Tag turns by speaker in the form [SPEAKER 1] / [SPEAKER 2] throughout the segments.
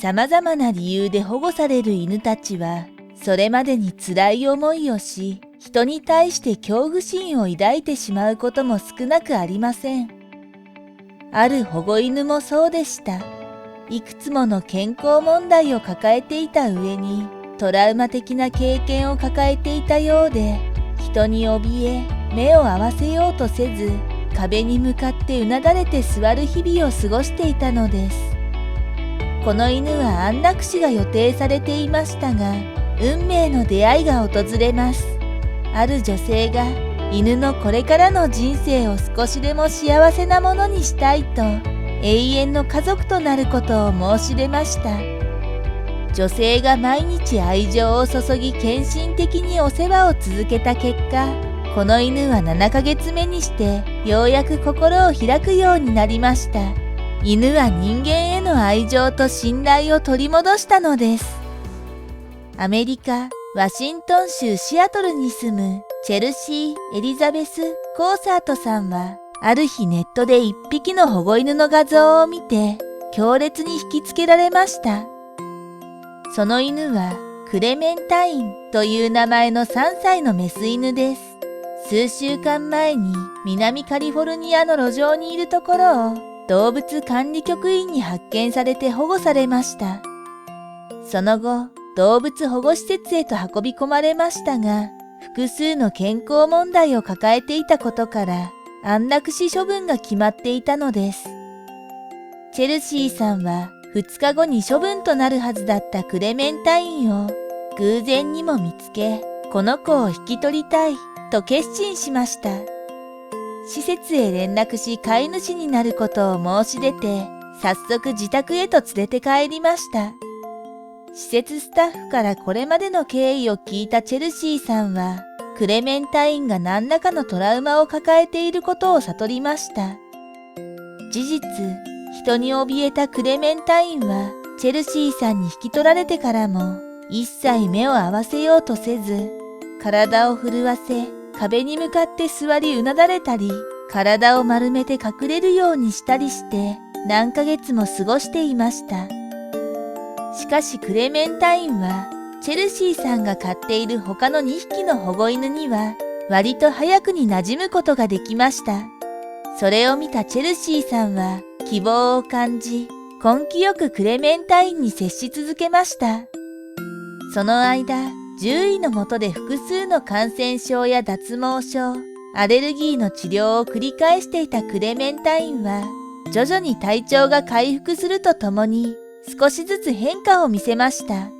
[SPEAKER 1] 様々な理由で保護される犬たちは、それまでに辛い思いをし、人に対して恐怖心を抱いてしまうことも少なくありません。ある保護犬もそうでした。いくつもの健康問題を抱えていた上に、トラウマ的な経験を抱えていたようで、人に怯え、目を合わせようとせず、壁に向かってうなだれて座る日々を過ごしていたのです。この犬は安楽死が予定されていましたが、運命の出会いが訪れます。ある女性が犬のこれからの人生を少しでも幸せなものにしたいと、永遠の家族となることを申し出ました。女性が毎日愛情を注ぎ献身的にお世話を続けた結果、この犬は7ヶ月目にしてようやく心を開くようになりました。犬は人間への愛情と信頼を取り戻したのです。アメリカ・ワシントン州シアトルに住むチェルシー・エリザベス・コーサートさんは、ある日ネットで1匹の保護犬の画像を見て、強烈に引きつけられました。その犬はクレメンタインという名前の3歳のメス犬です。数週間前に南カリフォルニアの路上にいるところを動物管理局員に発見されて保護されました。その後、動物保護施設へと運び込まれましたが、複数の健康問題を抱えていたことから安楽死処分が決まっていたのです。チェルシーさんは2日後に処分となるはずだったクレメンタインを偶然にも見つけ、この子を引き取りたいと決心しました。施設へ連絡し飼い主になることを申し出て、早速自宅へと連れて帰りました。施設スタッフからこれまでの経緯を聞いたチェルシーさんは、クレメンタインが何らかのトラウマを抱えていることを悟りました。事実、人に怯えたクレメンタインは、チェルシーさんに引き取られてからも、一切目を合わせようとせず、体を震わせ、壁に向かって座りうなだれたり、体を丸めて隠れるようにしたりして、何ヶ月も過ごしていました。しかしクレメンタインは、チェルシーさんが飼っている他の2匹の保護犬には、割と早くに馴染むことができました。それを見たチェルシーさんは、希望を感じ、根気よくクレメンタインに接し続けました。その間、獣医の下で複数の感染症や脱毛症、アレルギーの治療を繰り返していたクレメンタインは、徐々に体調が回復するとともに、少しずつ変化を見せました。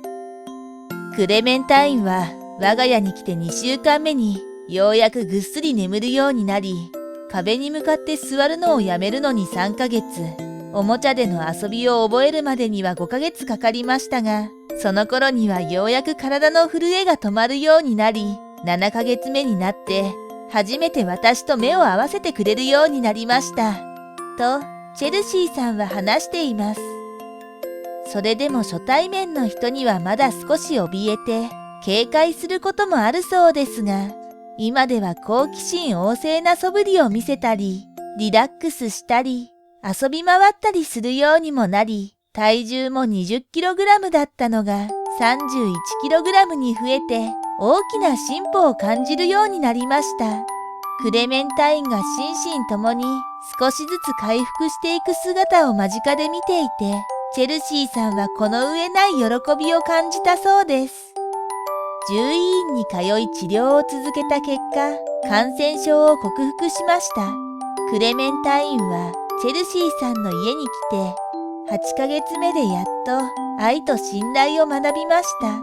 [SPEAKER 1] クレメンタインは、我が家に来て2週間目に、ようやくぐっすり眠るようになり、壁に向かって座るのをやめるのに3ヶ月、おもちゃでの遊びを覚えるまでには5ヶ月かかりましたが、その頃にはようやく体の震えが止まるようになり、7ヶ月目になって、初めて私と目を合わせてくれるようになりました。と、チェルシーさんは話しています。それでも初対面の人にはまだ少し怯えて、警戒することもあるそうですが、今では好奇心旺盛な素振りを見せたり、リラックスしたり、遊び回ったりするようにもなり、体重も 20kg だったのが 31kg に増えて大きな進歩を感じるようになりました。クレメンタインが心身ともに少しずつ回復していく姿を間近で見ていて、チェルシーさんはこの上ない喜びを感じたそうです。獣医院に通い治療を続けた結果、感染症を克服しました。クレメンタインはチェルシーさんの家に来て、8ヶ月目でやっと愛と信頼を学びました。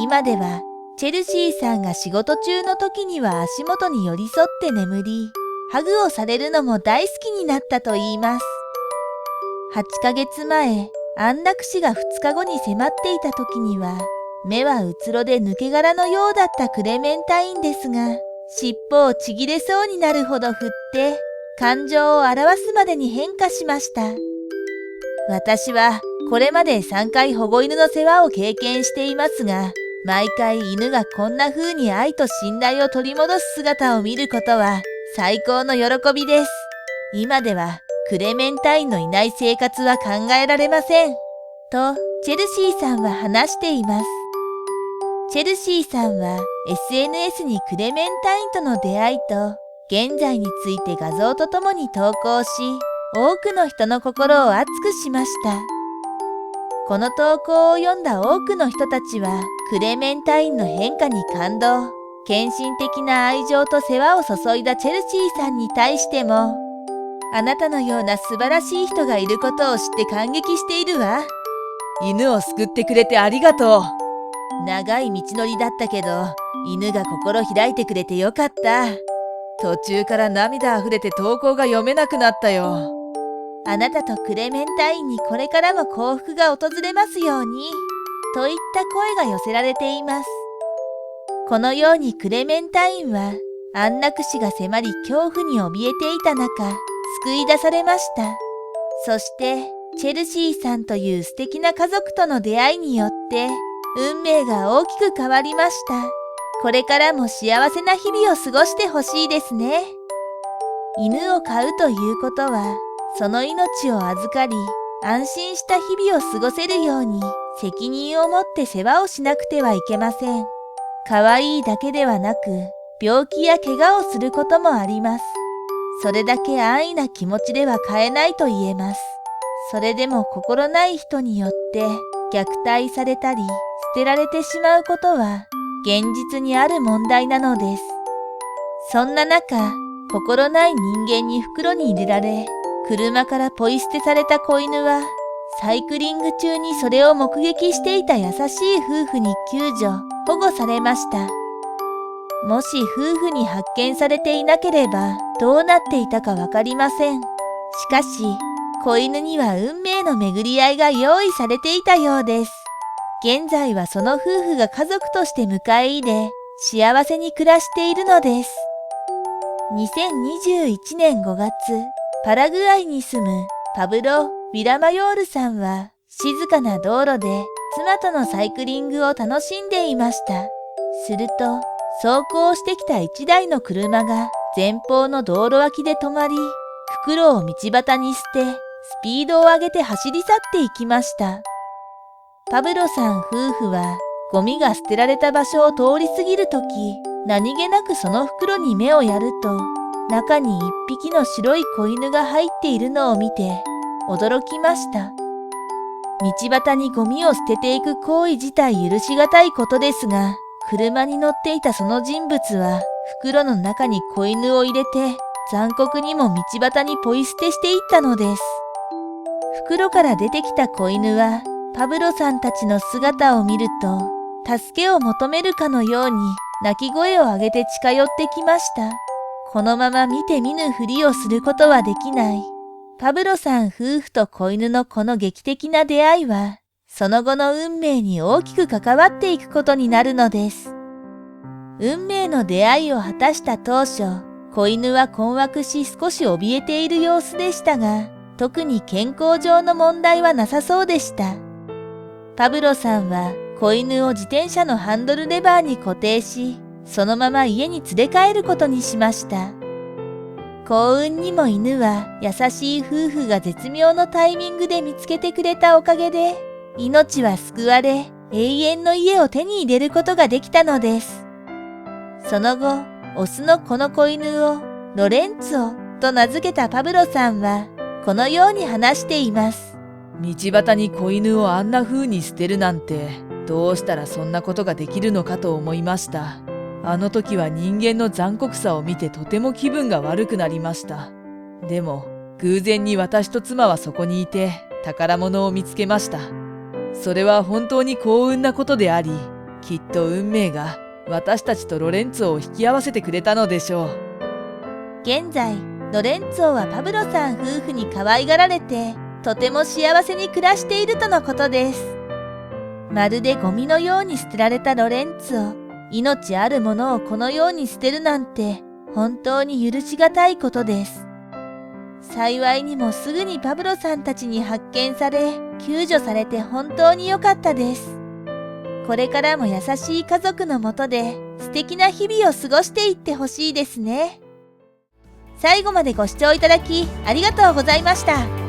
[SPEAKER 1] 今ではチェルシーさんが仕事中の時には足元に寄り添って眠り、ハグをされるのも大好きになったと言います。8ヶ月前、安楽死が2日後に迫っていた時には、目はうつろで抜け殻のようだったクレメンタインですが、尻尾をちぎれそうになるほど振って、感情を表すまでに変化しました。私はこれまで3回保護犬の世話を経験していますが、毎回犬がこんな風に愛と信頼を取り戻す姿を見ることは最高の喜びです。今ではクレメンタインのいない生活は考えられません。とチェルシーさんは話しています。チェルシーさんは SNS にクレメンタインとの出会いと現在について画像とともに投稿し、多くの人の心を熱くしました。この投稿を読んだ多くの人たちはクレメンタインの変化に感動、献身的な愛情と世話を注いだチェルシーさんに対しても、あなたのような素晴らしい人がいることを知って感激しているわ。
[SPEAKER 2] 犬を救ってくれてありがとう。
[SPEAKER 1] 長い道のりだったけど、犬が心開いてくれてよかった。
[SPEAKER 2] 途中から涙あふれて投稿が読めなくなったよ。
[SPEAKER 1] あなたとクレメンタインにこれからも幸福が訪れますように、といった声が寄せられています。このようにクレメンタインは安楽死が迫り恐怖に怯えていた中、救い出されました。そしてチェルシーさんという素敵な家族との出会いによって運命が大きく変わりました。これからも幸せな日々を過ごしてほしいですね。犬を飼うということは、その命を預かり、安心した日々を過ごせるように責任を持って世話をしなくてはいけません。可愛いだけではなく、病気や怪我をすることもあります。それだけ安易な気持ちでは飼えないと言えます。それでも心ない人によって虐待されたり捨てられてしまうことは現実にある問題なのです。そんな中、心ない人間に袋に入れられ、車からポイ捨てされた子犬は、サイクリング中にそれを目撃していた優しい夫婦に救助、保護されました。もし夫婦に発見されていなければどうなっていたかわかりません。しかし、子犬には運命の巡り合いが用意されていたようです。現在はその夫婦が家族として迎え入れ、幸せに暮らしているのです。2021年5月、パラグアイに住むパブロ・ヴィラマヨールさんは静かな道路で妻とのサイクリングを楽しんでいました。すると、走行してきた一台の車が前方の道路脇で止まり、袋を道端に捨て、スピードを上げて走り去っていきました。パブロさん夫婦はゴミが捨てられた場所を通り過ぎるとき、何気なくその袋に目をやると、中に一匹の白い子犬が入っているのを見て驚きました。道端にゴミを捨てていく行為自体許しがたいことですが、車に乗っていたその人物は袋の中に子犬を入れて残酷にも道端にポイ捨てしていったのです。袋から出てきた子犬はパブロさんたちの姿を見ると助けを求めるかのように鳴き声を上げて近寄ってきました。このまま見て見ぬふりをすることはできない。パブロさん夫婦と子犬のこの劇的な出会いは、その後の運命に大きく関わっていくことになるのです。運命の出会いを果たした当初、子犬は困惑し少し怯えている様子でしたが、特に健康上の問題はなさそうでした。パブロさんは子犬を自転車のハンドルレバーに固定し、そのまま家に連れ帰ることにしました。幸運にも犬は優しい夫婦が絶妙のタイミングで見つけてくれたおかげで、命は救われ、永遠の家を手に入れることができたのです。その後、オスのこの子犬をロレンツォと名付けたパブロさんは、このように話しています。
[SPEAKER 2] 道端に子犬をあんな風に捨てるなんて、どうしたらそんなことができるのかと思いました。あの時は人間の残酷さを見てとても気分が悪くなりました。でも、偶然に私と妻はそこにいて宝物を見つけました。それは本当に幸運なことであり、きっと運命が私たちとロレンツォを引き合わせてくれたのでしょう。
[SPEAKER 1] 現在、ロレンツォはパブロさん夫婦に可愛がられて、とても幸せに暮らしているとのことです。まるでゴミのように捨てられたロレンツォ。命あるものをこのように捨てるなんて本当に許しがたいことです。幸いにもすぐにパブロさんたちに発見され、救助されて本当に良かったです。これからも優しい家族のもとで素敵な日々を過ごしていってほしいですね。最後までご視聴いただきありがとうございました。